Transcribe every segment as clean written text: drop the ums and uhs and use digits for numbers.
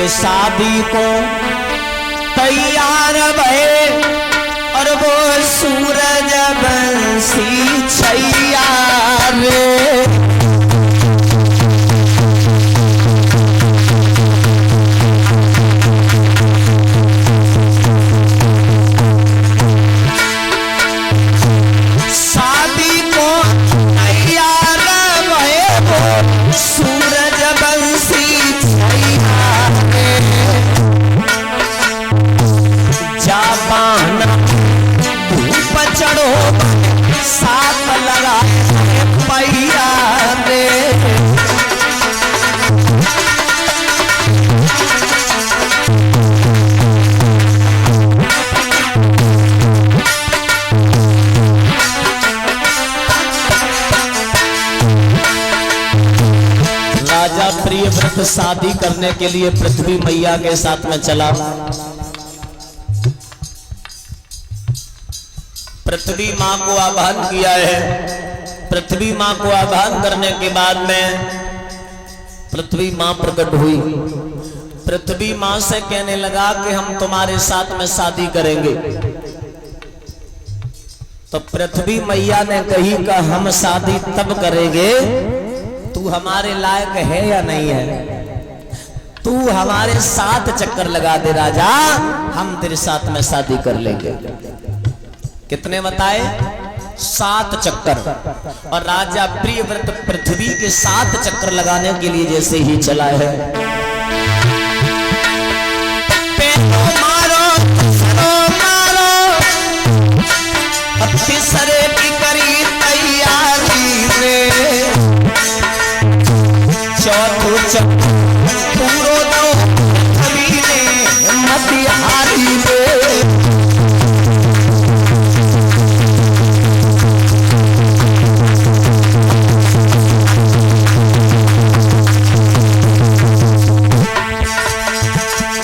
कि शादी को तैयार भये और वो सूरज बंसी छैया रे। सूरज बंसी छैया रे। जापान धूप चढ़ो साथ लगा पैया रे। राजा प्रियव्रत शादी करने के लिए पृथ्वी मैया के साथ में चला। पृथ्वी मां को आह्वान किया है। पृथ्वी मां को आह्वान करने के बाद में पृथ्वी मां प्रकट हुई। पृथ्वी मां से कहने लगा कि हम तुम्हारे साथ में शादी करेंगे। तो पृथ्वी मैया ने कही कि हम शादी तब करेंगे तू हमारे लायक है या नहीं है। तू हमारे साथ चक्कर लगा दे राजा, हम तेरे साथ में शादी कर लेंगे। कितने बताए? 7 चक्कर। और राजा प्रियव्रत पृथ्वी के 7 चक्कर लगाने के लिए जैसे ही चला है, पेटो मारो सरो मारो, तीसरे की करी तैयारी रे। चौथो चक्कर पूरो दो पृथ्वी ने मतिहारी रे।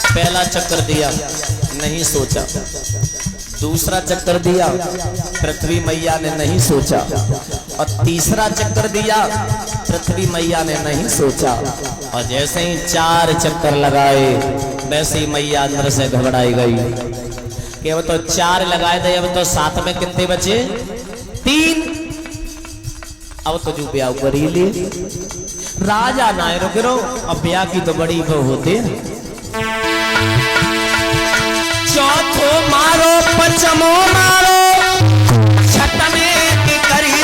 पहला चक्कर दिया, नहीं सोचा। दूसरा चक्कर दिया, पृथ्वी मैया ने नहीं सोचा। और तीसरा चक्कर दिया, पृथ्वी मैया ने नहीं सोचा। और जैसे ही 4 चक्कर लगाए वैसे ही मैया अंदर से घबराई गई कि अब तो 4 लगाए थे, अब तो 7 में कितने बचे? 3। अब तो जो ब्याह कर ही ले। राजा ना रुक रो, अब ब्याह की तो बड़ी वो होते। चौथो मारो पंचमो मारो, छठने की करी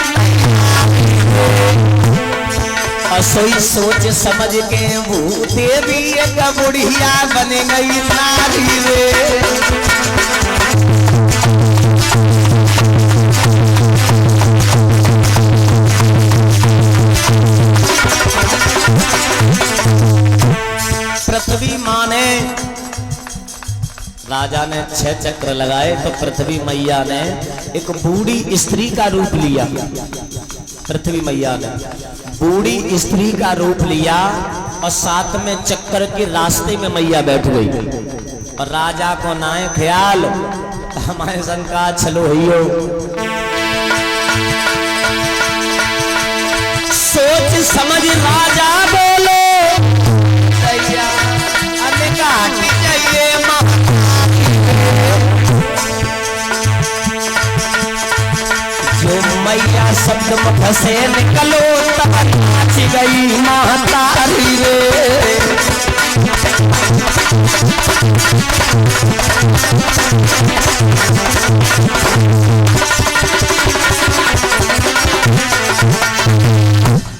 सोई सोच समझ के वो देवी एक बुढ़िया बन गई नारी रे। पृथ्वी मां ने, राजा ने 6 चक्र लगाए तो पृथ्वी मैया ने एक बूढ़ी स्त्री का रूप लिया। पृथ्वी मैया ने बूढ़ी स्त्री का रूप लिया और 7 में चक्कर के रास्ते में मैया बैठ गई। और राजा को नाए ख्याल हमारे संग का चलो हियो। सोच समझ राजा बोलो दैया काट जाइए जो मैया शब्द मुख से निकलो तब नाच गई महतारी रे।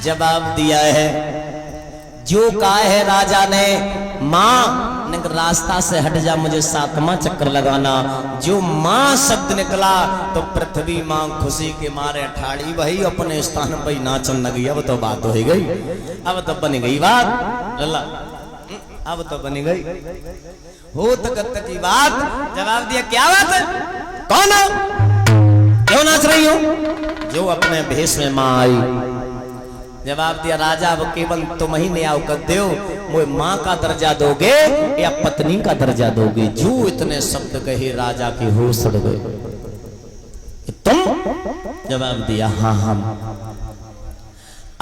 जवाब दिया है, जो कहा है राजा ने, मां रास्ता से हट जा, मुझे 7वां चक्कर लगाना। जो मां शब्द निकला तो पृथ्वी मां खुशी के मारे ठाड़ी वही अपने स्थान पर नाचन लगी। अब तो बात हो गई, अब तो बन गई बात लल्ला, अब तो बन गई हो तक की बात। जवाब दिया, क्या बात है, कौन हो, क्यों नाच रही हो? जो अपने भेष में मां आई। जवाब दिया, राजा अब केवल तुम ही न्याय कर दो, वो मां का दर्जा दोगे या पत्नी का दर्जा दोगे? जो इतने शब्द कहे राजा की होश उड़ गई। तुम? जवाब दिया, हाँ हम।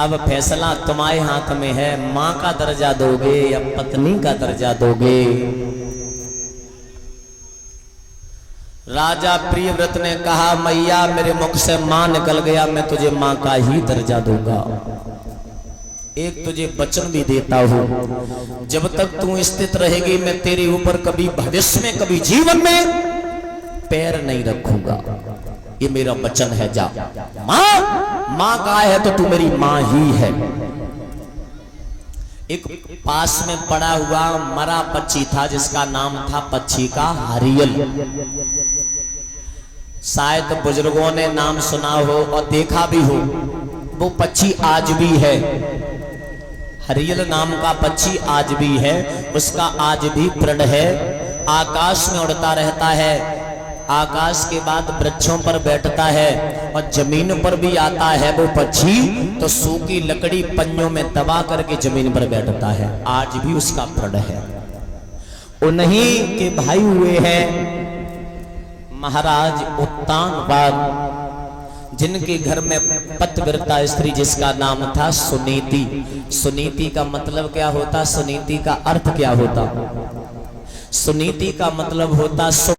अब फैसला तुम्हारे हाथ में है, मां का दर्जा दोगे या पत्नी का दर्जा दोगे। राजा प्रियव्रत ने कहा, मैया मेरे मुख से मां निकल गया, मैं तुझे मां का ही दर्जा दूंगा। एक तुझे वचन भी देता हूं, जब तक तू स्थित रहेगी मैं तेरे ऊपर कभी भविष्य में कभी जीवन में पैर नहीं रखूंगा। ये मेरा वचन है। जा मां का है तो तू मेरी मां ही है। एक पास में पड़ा हुआ मरा पक्षी था जिसका नाम था पक्षी का हरियल। शायद बुजुर्गों ने नाम सुना हो और देखा भी हो। वो पक्षी आज भी है, हरियल नाम का पक्षी आज भी है, उसका आज भी प्रण है। आकाश में उड़ता रहता है, आकाश के बाद वृक्षों पर बैठता है और जमीन पर भी आता है वो पक्षी, तो सूखी लकड़ी पंजों में दबा करके जमीन पर बैठता है। आज भी उसका प्रण है। उन्हीं के भाई हुए हैं महाराज उत्तानपाद, जिनके घर में पतिव्रता स्त्री जिसका नाम था सुनीति। सुनीति का मतलब क्या होता? सुनीति का अर्थ क्या होता? सुनीति का मतलब होता